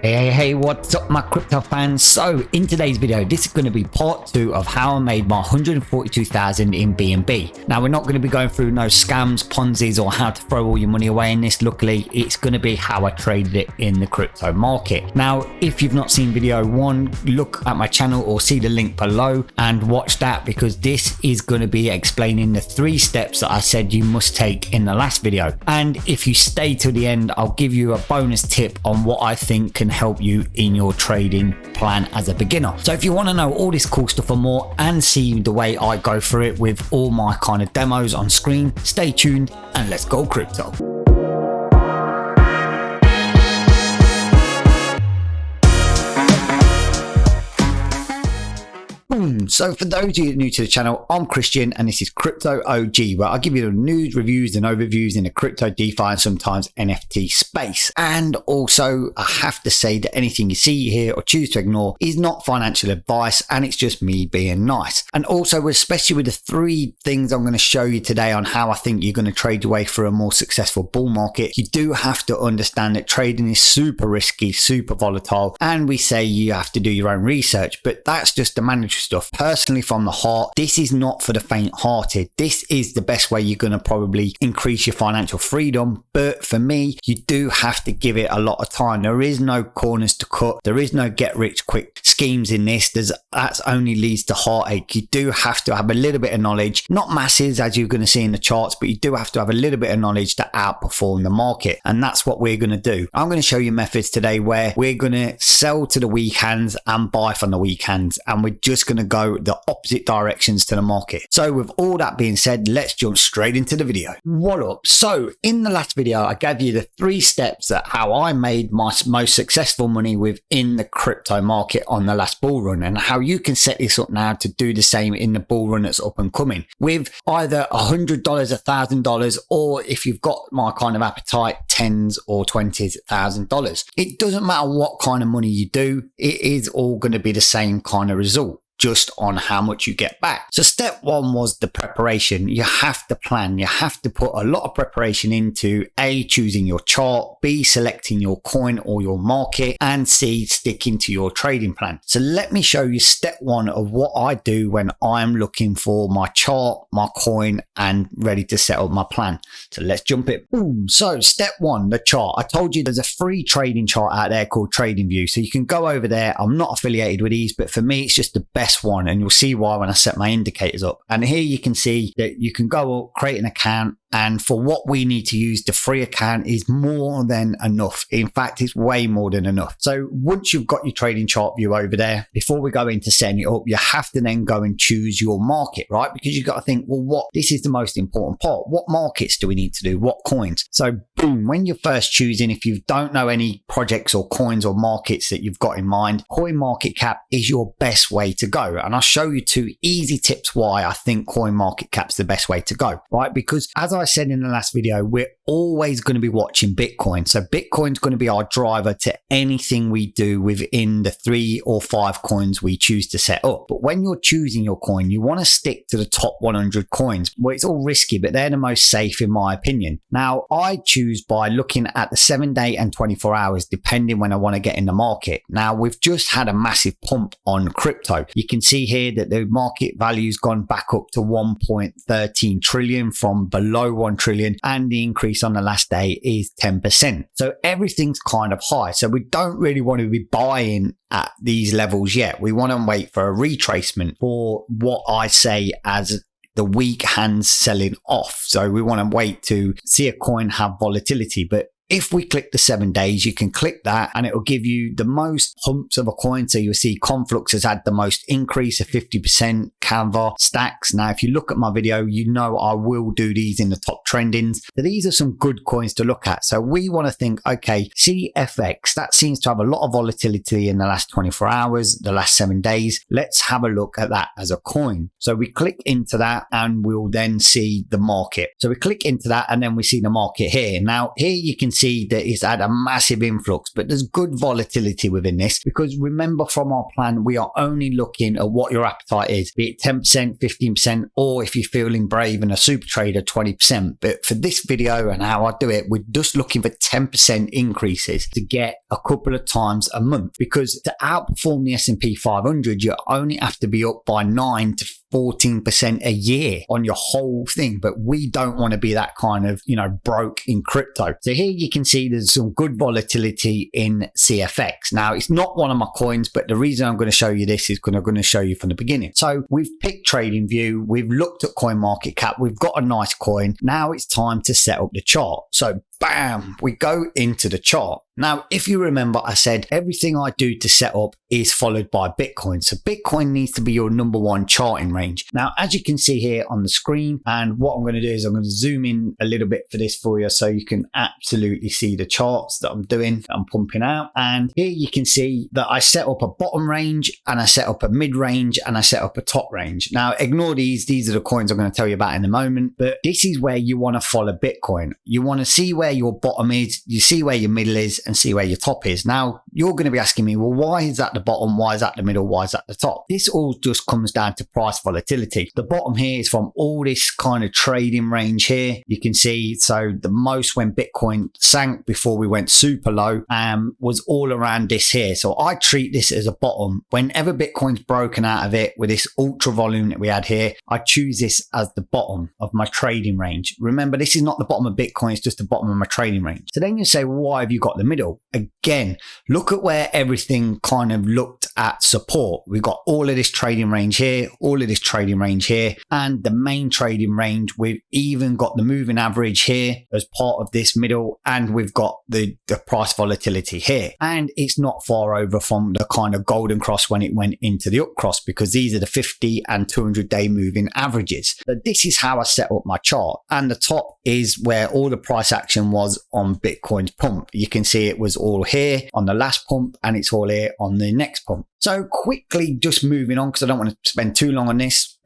Hey, what's up my crypto fans? So in today's video, this is going to be part 2 of how I made my 142,000 in BNB. Now we're not going to be going through no scams, Ponzi's or how to throw all your money away in this. Luckily, it's going to be how I traded it in the crypto market. Now, if you've not seen video 1, look at my channel or see the link below and watch that, because this is going to be explaining the 3 steps that I said you must take in the last video. And if you stay till the end, I'll give you a bonus tip on what I think can help you in your trading plan as a beginner. So if you want to know all this cool stuff and more and see the way I go through it with all my kind of demos on screen, stay tuned and let's go crypto. So for those of you new to the channel, I'm Christian and this is Crypto OG, where I give you the news, reviews and overviews in the crypto, DeFi and sometimes NFT space. And also I have to say that anything you see here or choose to ignore is not financial advice, and it's just me being nice. And also, especially with the 3 things I'm going to show you today on how I think you're going to trade your way through a more successful bull market, you do have to understand that trading is super risky, super volatile, and we say you have to do your own research, but that's just the mandatory stuff. Personally, from the heart, this is not for the faint-hearted. This is the best way you're going to probably increase your financial freedom, but for me, you do have to give it a lot of time. There is no corners to cut. There is no get-rich-quick schemes in this. That only leads to heartache. You do have to have a little bit of knowledge, not masses as you're going to see in the charts, but you do have to have a little bit of knowledge to outperform the market, and that's what we're going to do. I'm going to show you methods today where we're going to sell to the weak hands and buy from the weak hands, and we're just going to go the opposite directions to the market. So with all that being said, let's jump straight into the video. What up? So in the last video, I gave you the 3 steps at how I made my most successful money within the crypto market on the last bull run, and how you can set this up now to do the same in the bull run that's up and coming with either $100, $1,000, or if you've got my kind of appetite, 10s or 20s, $1,000. It doesn't matter what kind of money you do, it is all going to be the same kind of result, just on how much you get back. So step 1 was the preparation. You have to plan. You have to put a lot of preparation into A, choosing your chart, B, selecting your coin or your market, and C, sticking to your trading plan. So let me show you step 1 of what I do when I'm looking for my chart, my coin, and ready to set up my plan. So let's jump it. Boom. So step 1, the chart. I told you there's a free trading chart out there called TradingView. So you can go over there. I'm not affiliated with these, but for me, it's just the best one, and you'll see why when I set my indicators up. And here you can see that you can go up, create an account, and for what we need to use, the free account is more than enough. In fact, it's way more than enough. So once you've got your trading chart view over there, before we go into setting it up, you have to then go and choose your market, right? Because you've got to think, well, this is the most important part. What markets do we need to do? What coins? So boom, when you're first choosing, if you don't know any projects or coins or markets that you've got in mind, CoinMarketCap is your best way to go. And I'll show you 2 easy tips why I think CoinMarketCap's the best way to go, right? Because as I said in the last video, we're always going to be watching Bitcoin. So Bitcoin's going to be our driver to anything we do within the 3 or 5 coins we choose to set up. But when you're choosing your coin, you want to stick to the top 100 coins. Well, it's all risky, but they're the most safe in my opinion. Now, I choose by looking at the 7-day and 24 hours, depending when I want to get in the market. Now, we've just had a massive pump on crypto. You can see here that the market value's gone back up to 1.13 trillion from below 1 trillion, and the increase on the last day is 10%. So everything's kind of high. So we don't really want to be buying at these levels yet. We want to wait for a retracement, for what I say as the weak hands selling off. So we want to wait to see a coin have volatility. But if we click the 7 days, you can click that and it will give you the most pumps of a coin. So you'll see Conflux has had the most increase of 50%, Canva, Stacks. Now, if you look at my video, you know I will do these in the top trendings. So these are some good coins to look at. So we want to think, okay, CFX, that seems to have a lot of volatility in the last 24 hours, the last 7 days. Let's have a look at that as a coin. So we click into that and we'll then see the market. So we click into that and then we see the market here. Now, here you can see that it's had a massive influx, but there's good volatility within this, because remember from our plan, we are only looking at what your appetite is, be it 10%, 15%, or if you're feeling brave and a super trader, 20%. But for this video and how I do it, we're just looking for 10% increases to get a couple of times a month, because to outperform the S&P 500, you only have to be up by 9 to 14% a year on your whole thing. But we don't want to be that kind of, broke in crypto. So here you can see there's some good volatility in CFX. Now, it's not one of my coins, but the reason I'm going to show you this is because I'm going to show you from the beginning. So we've picked TradingView, we've looked at CoinMarketCap, we've got a nice coin. Now it's time to set up the chart. So bam, we go into the chart. Now, if you remember, I said everything I do to set up is followed by Bitcoin. So Bitcoin needs to be your number one charting range. Now, as you can see here on the screen, and what I'm going to do is I'm going to zoom in a little bit for this for you so you can absolutely see the charts that I'm doing, that I'm pumping out. And here you can see that I set up a bottom range, and I set up a mid range, and I set up a top range. Now, ignore these. These are the coins I'm going to tell you about in a moment, but this is where you want to follow Bitcoin. You want to see where your bottom is, you see where your middle is, and see where your top is. Now, you're going to be asking me, well, why is that the bottom? Why is that the middle? Why is that the top? This all just comes down to price volatility. The bottom here is from all this kind of trading range here. You can see, so the most when Bitcoin sank before we went super low was all around this here. So I treat this as a bottom. Whenever Bitcoin's broken out of it with this ultra volume that we had here, I choose this as the bottom of my trading range. Remember, this is not the bottom of Bitcoin, it's just the bottom of my trading range. So then you say, well, why have you got the middle? Again, look at where everything kind of looked at support. We've got all of this trading range here, all of this trading range here, and the main trading range. We've even got the moving average here as part of this middle, and we've got the price volatility here. And it's not far over from the kind of golden cross when it went into the up cross, because these are the 50 and 200 day moving averages. So this is how I set up my chart. And the top is where all the price action was on Bitcoin's pump. You can see it was all here on the last pump, and it's all here on the next pump. So quickly, just moving on, because I don't want to spend too long on this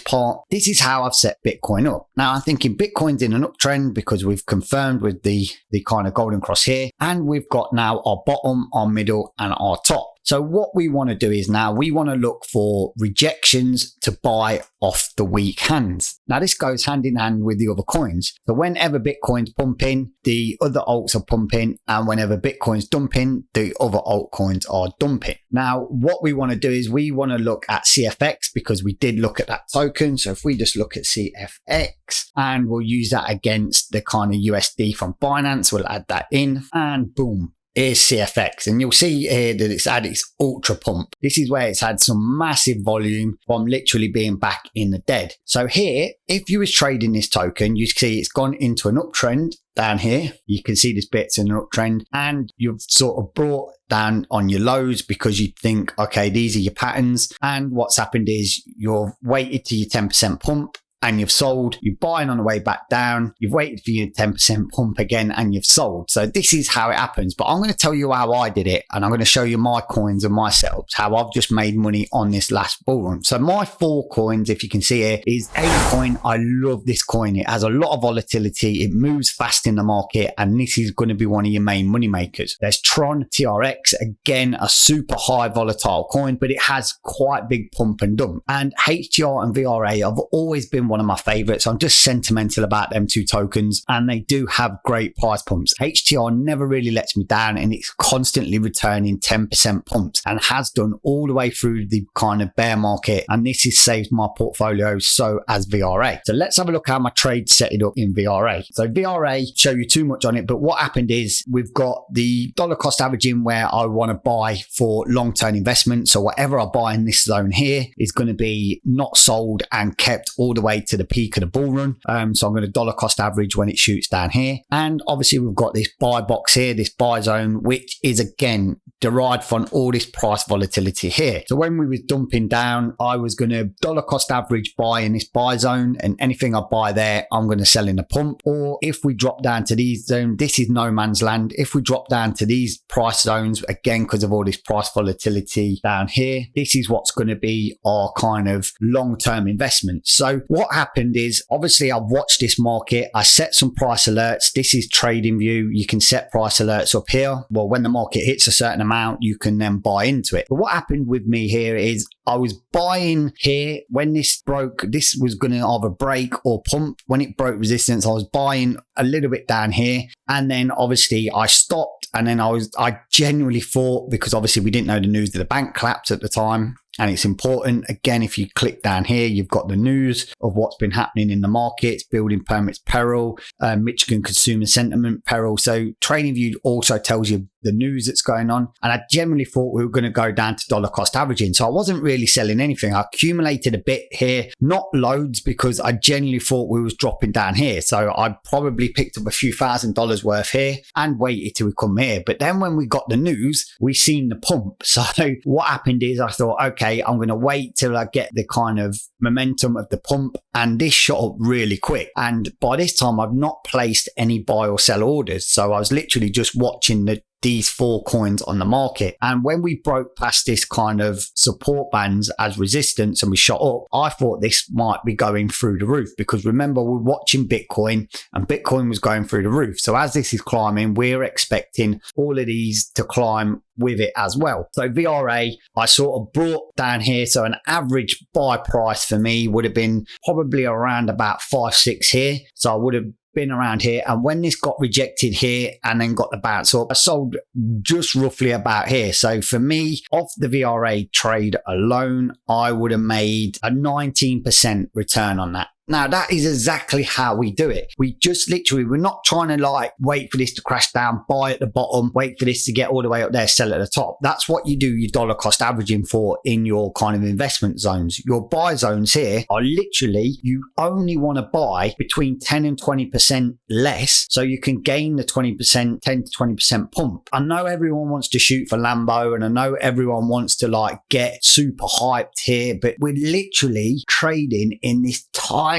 part. This is how I've set Bitcoin up. Now, I'm thinking Bitcoin's in an uptrend because we've confirmed with the kind of golden cross here, and we've got now our bottom, our middle, and our top. So what we want to do is now we want to look for rejections to buy off the weak hands. Now, this goes hand in hand with the other coins. So whenever Bitcoin's pumping, the other alts are pumping, and whenever Bitcoin's dumping, the other altcoins are dumping. Now, what we want to do is we want to look at CFX, because we did look at that token. So if we just look at CFX, and we'll use that against the kind of USD from Binance, we'll add that in, and boom. Here's CFX, and you'll see here that it's had its ultra pump. This is where it's had some massive volume from literally being back in the dead. So here, if you was trading this token, you see it's gone into an uptrend down here. You can see this bit's in an uptrend, and you've sort of brought down on your lows because you think, okay, these are your patterns. And what's happened is you've waited to your 10% pump, and you've sold. You're buying on the way back down. You've waited for your 10% pump again, and you've sold. So this is how it happens. But I'm going to tell you how I did it, and I'm going to show you my coins and my setups, how I've just made money on this last bull run. So my 4 coins, if you can see here, is Coin. I love this coin. It has a lot of volatility. It moves fast in the market, and this is going to be one of your main money makers. There's Tron TRX, again, a super high volatile coin, but it has quite big pump and dump. And HTR and VRA have always been one of my favorites. I'm just sentimental about them 2 tokens, and they do have great price pumps. HTR never really lets me down, and it's constantly returning 10% pumps, and has done all the way through the kind of bear market, and this has saved my portfolio, so as VRA. So let's have a look how my trade set it up in VRA. So VRA, show you too much on it, but what happened is we've got the dollar cost averaging where I want to buy for long-term investment. So whatever I buy in this zone here is going to be not sold and kept all the way to the peak of the bull run. So I'm going to dollar cost average when it shoots down here. And obviously we've got this buy box here, this buy zone, which is again derived from all this price volatility here. So when we was dumping down, I was going to dollar cost average buy in this buy zone, and anything I buy there, I'm going to sell in the pump. Or if we drop down to these zones, this is no man's land. If we drop down to these price zones, again, because of all this price volatility down here, this is what's going to be our kind of long-term investment. So what what happened is, obviously I've watched this market. I set some price alerts. This is TradingView. You can set price alerts up here. Well, when the market hits a certain amount, you can then buy into it. But what happened with me here is I was buying here when this broke. This was going to either break or pump. When it broke resistance, I was buying a little bit down here. And then obviously I stopped, and then I genuinely thought, because obviously we didn't know the news that the bank collapsed at the time. And it's important, again, if you click down here, you've got the news of what's been happening in the markets, building permits peril, Michigan consumer sentiment peril. So TradingView also tells you the news that's going on. And I generally thought we were going to go down to dollar cost averaging. So I wasn't really selling anything. I accumulated a bit here, not loads, because I genuinely thought we was dropping down here. So I probably picked up a few $1,000s worth here and waited till we come here. But then when we got the news, we seen the pump. So what happened is I thought, okay, I'm going to wait till I get the kind of momentum of the pump. And this shot up really quick. And by this time, I've not placed any buy or sell orders. So I was literally just watching these 4 coins on the market. And when we broke past this kind of support bands as resistance and we shot up, I thought this might be going through the roof, because remember, we're watching Bitcoin and Bitcoin was going through the roof. So as this is climbing, we're expecting all of these to climb with it as well. So VRA, I sort of brought down here. So an average buy price for me would have been probably around about 5-6 here. So I would have been around here. And when this got rejected here and then got the bounce up, I sold just roughly about here. So for me, off the VRA trade alone, I would have made a 19% return on that. Now, that is exactly how we do it. We just literally, we're not trying to like wait for this to crash down, buy at the bottom, wait for this to get all the way up there, sell at the top. That's what you do your dollar cost averaging for in your kind of investment zones. Your buy zones here are literally, you only want to buy between 10 and 20% less so you can gain the 20%, 10 to 20% pump. I know everyone wants to shoot for Lambo and I know everyone wants to like get super hyped here, but we're literally trading in this tiny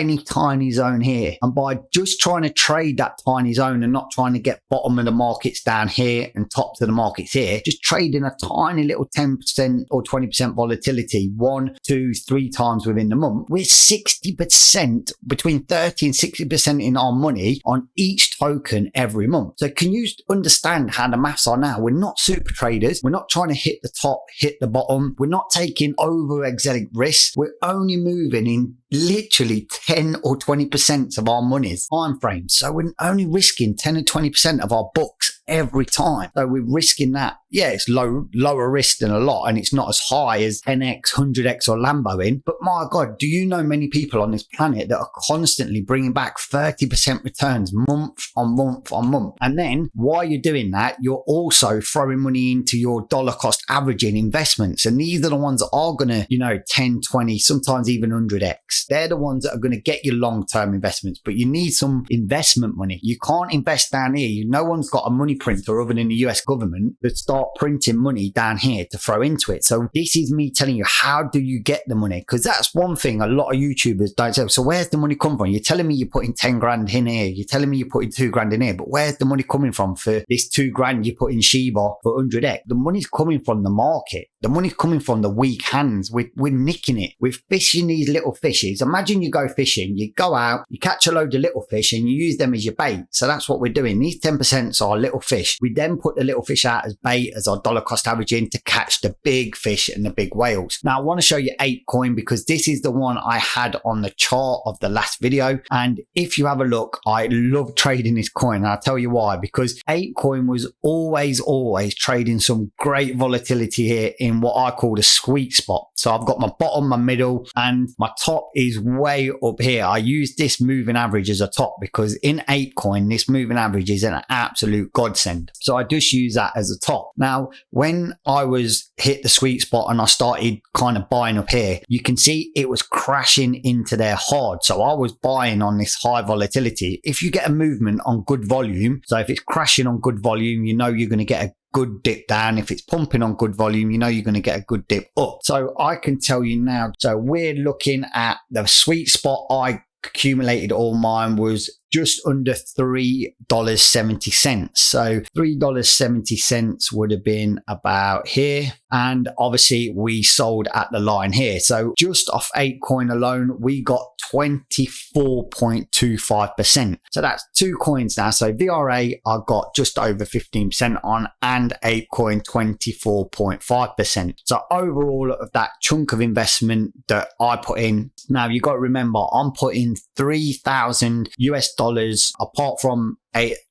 zone here. And by just trying to trade that tiny zone and not trying to get bottom of the markets down here and top to the markets here, just trading a tiny little 10% or 20% volatility 1, 2, 3 times within the month, we're 60%, between 30 and 60% in our money on each token every month. So can you understand how the maths are now? We're not super traders. We're not trying to hit the top, hit the bottom. We're not taking over exotic risks. We're only moving in literally 10 or 20% of our money's time frame. So we're only risking 10 or 20% of our books every time. So we're risking that. Yeah, it's lower risk than a lot, and it's not as high as 10x, 100x or Lambo in. But my God, do you know many people on this planet that are constantly bringing back 30% returns month on month on month? And then while you're doing that, you're also throwing money into your dollar cost averaging investments. And these are the ones that are going to, 10, 20, sometimes even 100x. They're the ones that are going to get you long-term investments, but you need some investment money. You can't invest down here. No one's got a money printer other than the US government that start printing money down here to throw into it. So this is me telling you, how do you get the money? Because that's one thing a lot of YouTubers don't say. So where's the money come from? You're telling me you're putting 10 grand in here. You're telling me you're putting 2 grand in here, but where's the money coming from for this 2 grand you put in Shiba for 100x? The money's coming from the market. The money's coming from the weak hands. We're nicking it. We're fishing these little fishes. Imagine you go fishing, you go out, you catch a load of little fish and you use them as your bait. So that's what we're doing. These 10% are little fish. We then put the little fish out as bait, as our dollar cost averaging, to catch the big fish and the big whales. Now I want to show you altcoin because this is the one I had on the chart of the last video. And if you have a look, I love trading this coin. And I'll tell you why, because altcoin was always trading some great volatility here in what I call the sweet spot. So I've got my bottom, my middle, and my top is way up here. I use this moving average as a top because in altcoin, this moving average is an absolute godsend. So I just use that as a top. Now, when I was hit the sweet spot and I started kind of buying up here, you can see it was crashing into there hard. So I was buying on this high volatility. If you get a movement on good volume, so if it's crashing on good volume, you know you're going to get a good dip down. If it's pumping on good volume, you know you're going to get a good dip up. So I can tell you now, so we're looking at the sweet spot. I accumulated all mine was just under $3.70. So $3.70 would have been about here. And obviously we sold at the line here. So just off ApeCoin alone, we got 24.25%. So that's 2 coins now. So VRA I got just over 15% on, and ApeCoin 24.5%. So overall of that chunk of investment that I put in, now you got to remember I'm putting $3,000 apart from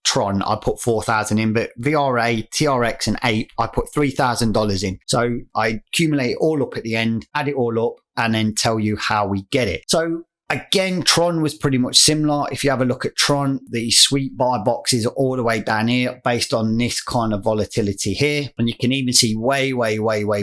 Tron, I put 4,000 in, but VRA, TRX and Ape, I put $3,000 in. So I accumulate it all up at the end, add it all up, and then tell you how we get it. So again, Tron was pretty much similar. If you have a look at Tron, the sweet buy boxes are all the way down here based on this kind of volatility here. And you can even see way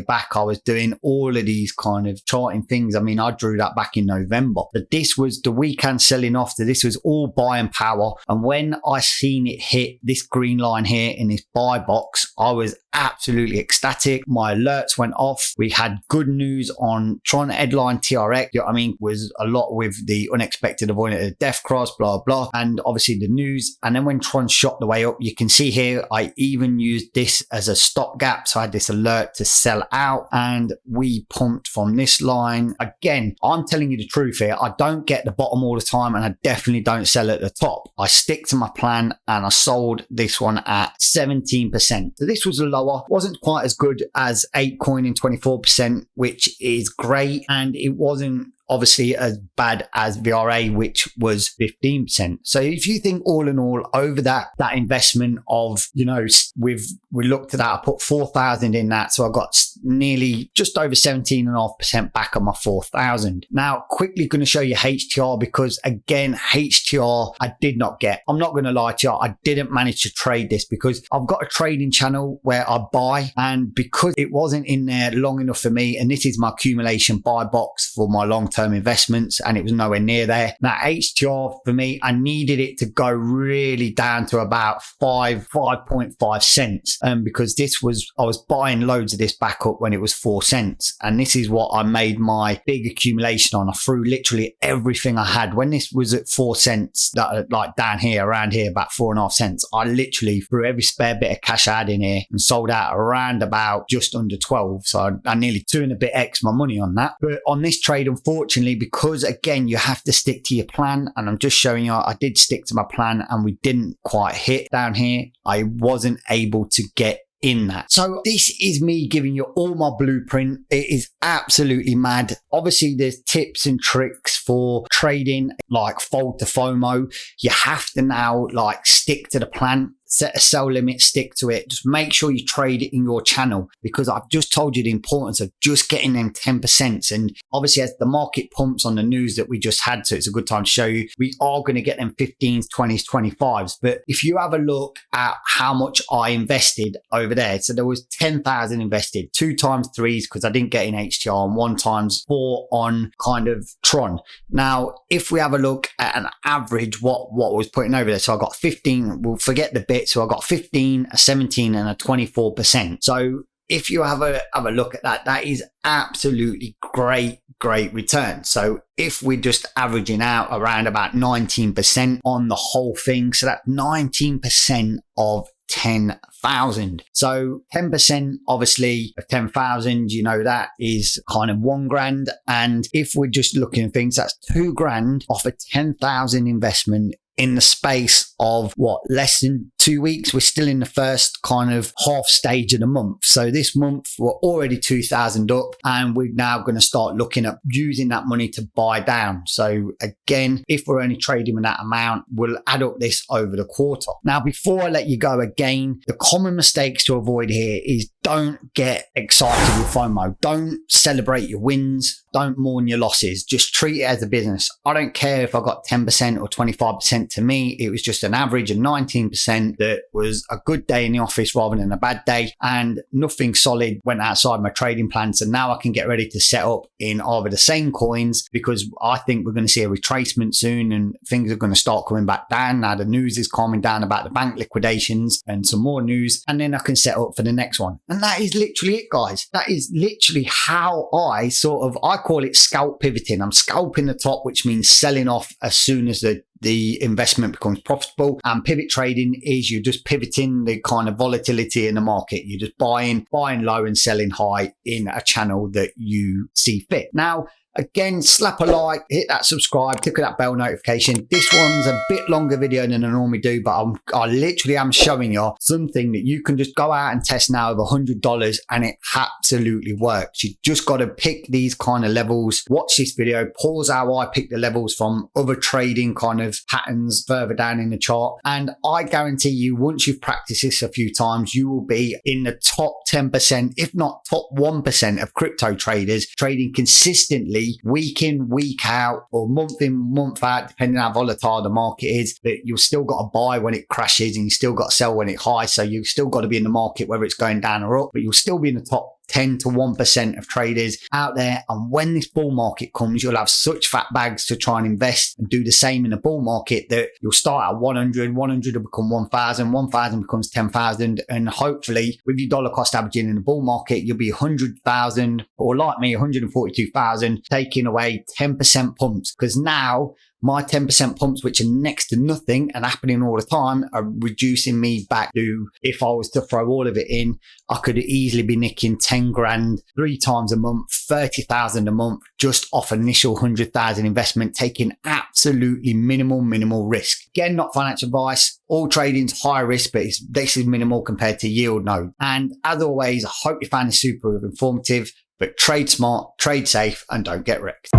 back, I was doing all of these kind of charting things. I mean, I drew that back in November. But this was the weekend selling off. This was all buying power. And when I seen it hit this green line here in this buy box, I was absolutely ecstatic. My alerts went off. We had good news on Tron headline TRX. You know what I mean? Was a lot with the unexpected avoidance of death cross, blah, blah, and obviously the news. And then when Tron shot the way up, you can see here, I even used this as a stopgap. So I had this alert to sell out, and we pumped from this line. Again, I'm telling you the truth here. I don't get the bottom all the time, and I definitely don't sell at the top. I stick to my plan, and I sold this one at 17%. So this was lower, wasn't quite as good as ApeCoin in 24%, which is great. And it wasn't obviously as bad as VRA, which was 15%. So if you think all in all over that investment of, you know, we looked at that, I put 4,000 in that. So I got nearly just over 17.5% back on my 4,000. Now, quickly going to show you HTR, because again, HTR, I did not get. I'm not going to lie to you. I didn't manage to trade this because I've got a trading channel where I buy, and because it wasn't in there long enough for me, and this is my accumulation buy box for my long-term investments, and it was nowhere near there. Now HTR for me, I needed it to go really down to about 5.5 cents, because this was, I was buying loads of this back up when it was 4 cents, and this is what I made my big accumulation on. I threw literally everything I had when this was at 4 cents, that like down here, around here, about 4.5 cents. I literally threw every spare bit of cash I had in here and sold out around about just under 12. So I nearly 2 and a bit X my money on that. But on this trade, unfortunately, because again, you have to stick to your plan, and I'm just showing you I did stick to my plan, and we didn't quite hit down here. I wasn't able to get in that. So this is me giving you all my blueprint. It is absolutely mad. Obviously there's tips and tricks for trading, like fold to FOMO. You have to now like stick to the plan, set a sell limit, stick to it. Just make sure you trade it in your channel, because I've just told you the importance of just getting them 10%. And obviously as the market pumps on the news that we just had, so it's a good time to show you, we are going to get them 15s, 20s, 25s. But if you have a look at how much I invested over there, so there was 10,000 invested, 2 times 3s because I didn't get in HTR, and 1 times 4 on kind of Tron. Now, if we have a look at an average, what was putting over there, so I got 15, we'll forget the bit. So I got 15, a 17 and a 24%. So if you have a look at that, that is absolutely great return. So if we're just averaging out around about 19% on the whole thing, so that's 19% of 10,000. So 10% obviously of 10,000, you know, that is kind of 1 grand. And if we're just looking at things, that's 2 grand off a 10,000 investment in the space of what, less than 2 weeks. We're still in the first kind of half stage of the month. So this month we're already 2,000 up, and we're now going to start looking at using that money to buy down. So again, if we're only trading with that amount, we'll add up this over the quarter. Now, before I let you go, again, the common mistakes to avoid here is don't get excited with FOMO. Don't celebrate your wins. Don't mourn your losses. Just treat it as a business. I don't care if I got 10% or 25%. To me, it was just an average of 19% that was a good day in the office rather than a bad day, and nothing solid went outside my trading plan. So now I can get ready to set up in either the same coins, because I think we're going to see a retracement soon and things are going to start coming back down. Now the news is calming down about the bank liquidations and some more news, and then I can set up for the next one. And And that is literally it, guys. That is literally how I call it scalp pivoting. I'm scalping the top, which means selling off as soon as the investment becomes profitable. And pivot trading is you're just pivoting the kind of volatility in the market. You're just buying low and selling high in a channel that you see fit. Now, again, slap a like, hit that subscribe, click that bell notification. This one's a bit longer video than I normally do, but I literally am showing you something that you can just go out and test now of $100 and it absolutely works. You just got to pick these kind of levels. Watch this video, pause how I pick the levels from other trading kind of patterns further down in the chart. And I guarantee you, once you've practiced this a few times, you will be in the top 10%, if not top 1% of crypto traders trading consistently week in, week out, or month in, month out, depending on how volatile the market is. But you've still got to buy when it crashes and you still got to sell when it's high. So you've still got to be in the market whether it's going down or up, but you'll still be in the top 10 to 1% of traders out there. And when this bull market comes, you'll have such fat bags to try and invest and do the same in a bull market that you'll start at 100 will become 1,000, 1,000 becomes 10,000. And hopefully with your dollar cost averaging in the bull market, you'll be 100,000, or like me, 142,000, taking away 10% pumps. Because now my 10% pumps, which are next to nothing and happening all the time, are reducing me back to, if I was to throw all of it in, I could easily be nicking 10 grand 3 times a month, 30,000 a month, just off initial 100,000 investment, taking absolutely minimal risk. Again, not financial advice. All trading's high risk, but this is minimal compared to yield node. And as always, I hope you found this super informative, but trade smart, trade safe, and don't get wrecked.